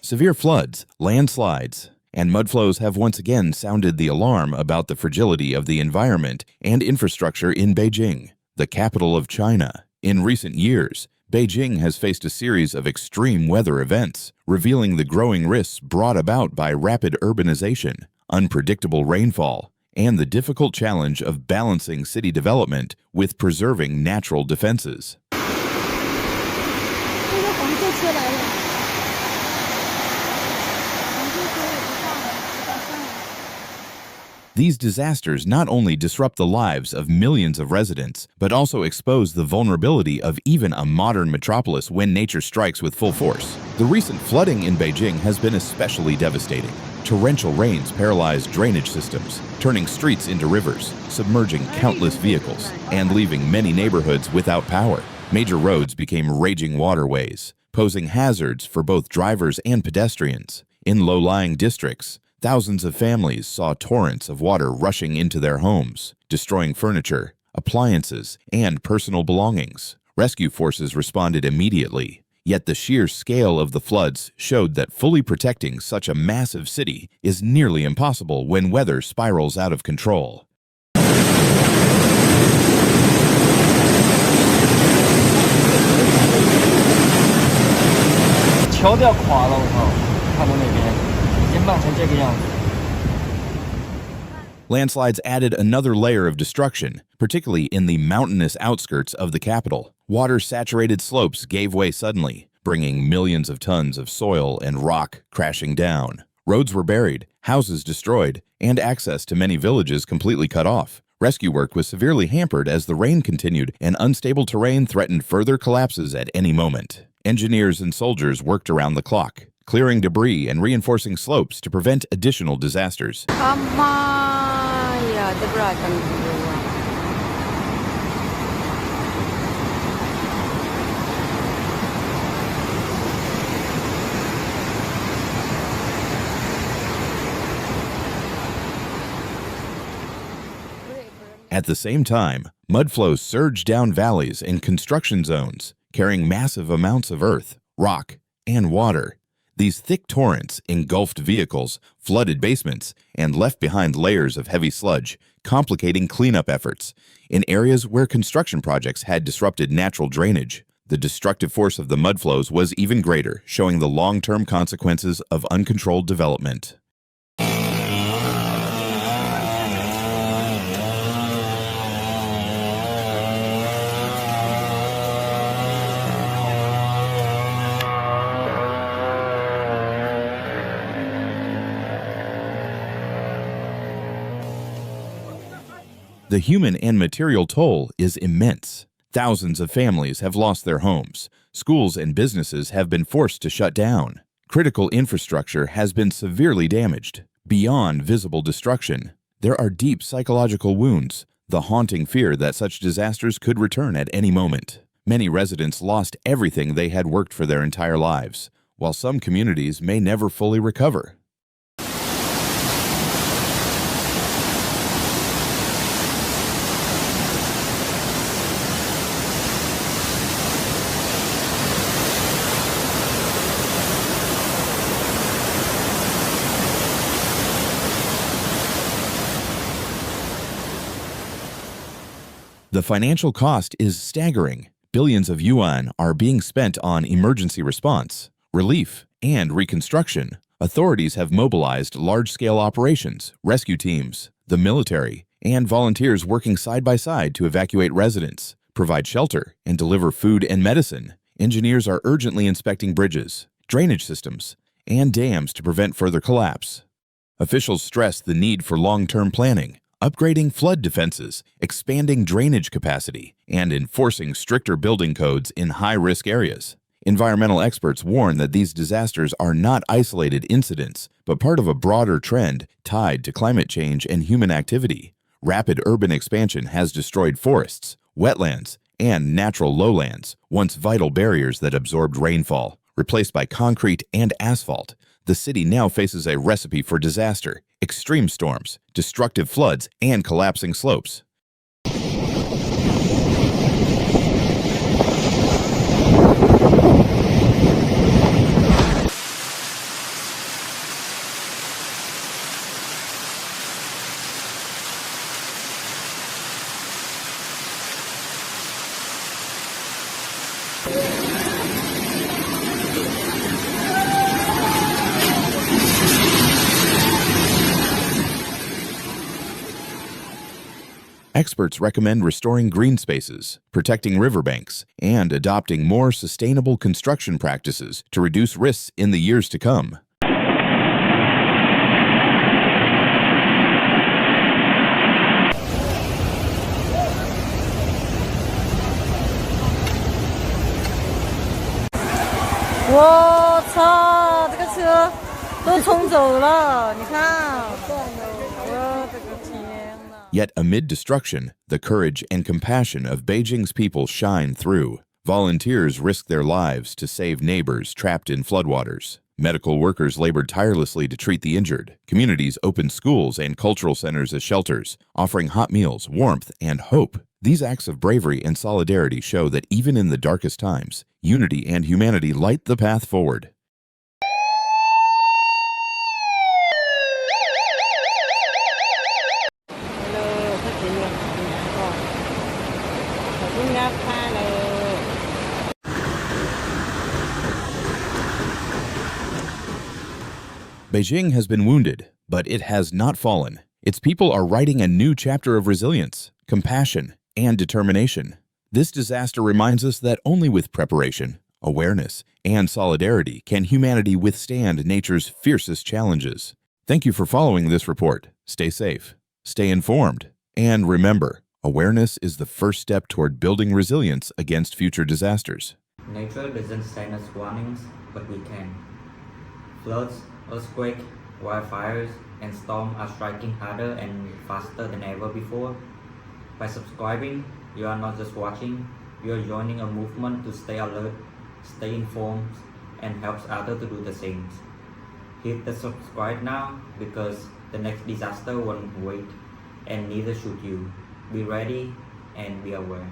Severe floods, landslides, and mudflows have once again sounded the alarm about the fragility of the environment and infrastructure in Beijing, the capital of China. In recent years, Beijing has faced a series of extreme weather events, revealing the growing risks brought about by rapid urbanization, unpredictable rainfall, and the difficult challenge of balancing city development with preserving natural defenses. These disasters not only disrupt the lives of millions of residents, but also expose the vulnerability of even a modern metropolis when nature strikes with full force. The recent flooding in Beijing has been especially devastating. Torrential rains paralyzed drainage systems, turning streets into rivers, submerging countless vehicles, and leaving many neighborhoods without power. Major roads became raging waterways, posing hazards for both drivers and pedestrians. In low-lying districts, thousands of families saw torrents of water rushing into their homes, destroying furniture, appliances, and personal belongings. Rescue forces responded immediately, yet the sheer scale of the floods showed that fully protecting such a massive city is nearly impossible when weather spirals out of control. 桥都要垮了，我靠！看到那边已经烂成这个样子。 Landslides added another layer of destruction, particularly in the mountainous outskirts of the capital. Water-saturated slopes gave way suddenly, bringing millions of tons of soil and rock crashing down. Roads were buried, houses destroyed, and access to many villages completely cut off. Rescue work was severely hampered as the rain continued and unstable terrain threatened further collapses at any moment. Engineers and soldiers worked around the clock, clearing debris and reinforcing slopes to prevent additional disasters. At the same time, mudflows surged down valleys and construction zones, carrying massive amounts of earth, rock, and water. These thick torrents engulfed vehicles, flooded basements, and left behind layers of heavy sludge, complicating cleanup efforts. In areas where construction projects had disrupted natural drainage, the destructive force of the mudflows was even greater, showing the long-term consequences of uncontrolled development. The human and material toll is immense. Thousands of families have lost their homes. Schools and businesses have been forced to shut down. Critical infrastructure has been severely damaged. Beyond visible destruction, there are deep psychological wounds, the haunting fear that such disasters could return at any moment. Many residents lost everything they had worked for their entire lives, while some communities may never fully recover. The financial cost is staggering. Billions of yuan are being spent on emergency response, relief, and reconstruction. Authorities have mobilized large-scale operations, rescue teams, the military, and volunteers working side by side to evacuate residents, provide shelter, and deliver food and medicine. Engineers are urgently inspecting bridges, drainage systems, and dams to prevent further collapse. Officials stress the need for long-term planning, upgrading flood defenses, expanding drainage capacity, and enforcing stricter building codes in high-risk areas. Environmental experts warn that these disasters are not isolated incidents, but part of a broader trend tied to climate change and human activity. Rapid urban expansion has destroyed forests, wetlands, and natural lowlands, once vital barriers that absorbed rainfall. Replaced by concrete and asphalt, the city now faces a recipe for disaster: extreme storms, destructive floods, and collapsing slopes. Experts recommend restoring green spaces, protecting riverbanks, and adopting more sustainable construction practices to reduce risks in the years to come. 我操，这个车都冲走了，你看，我的个天哪！ Yet amid destruction, the courage and compassion of Beijing's people shine through. Volunteers risk their lives to save neighbors trapped in floodwaters. Medical workers labored tirelessly to treat the injured. Communities opened schools and cultural centers as shelters, offering hot meals, warmth, and hope. These acts of bravery and solidarity show that even in the darkest times, unity and humanity light the path forward. Beijing has been wounded, but it has not fallen. Its people are writing a new chapter of resilience, compassion, and determination. This disaster reminds us that only with preparation, awareness, and solidarity can humanity withstand nature's fiercest challenges. Thank you for following this report. Stay safe, stay informed, and remember, awareness is the first step toward building resilience against future disasters. Nature doesn't send us warnings, but we can. Floods, earthquakes, wildfires, and storms are striking harder and faster than ever before. By subscribing, you are not just watching, you are joining a movement to stay alert, stay informed, and helps others to do the same. Hit the subscribe now because the next disaster won't wait, and neither should you. Be ready and be aware.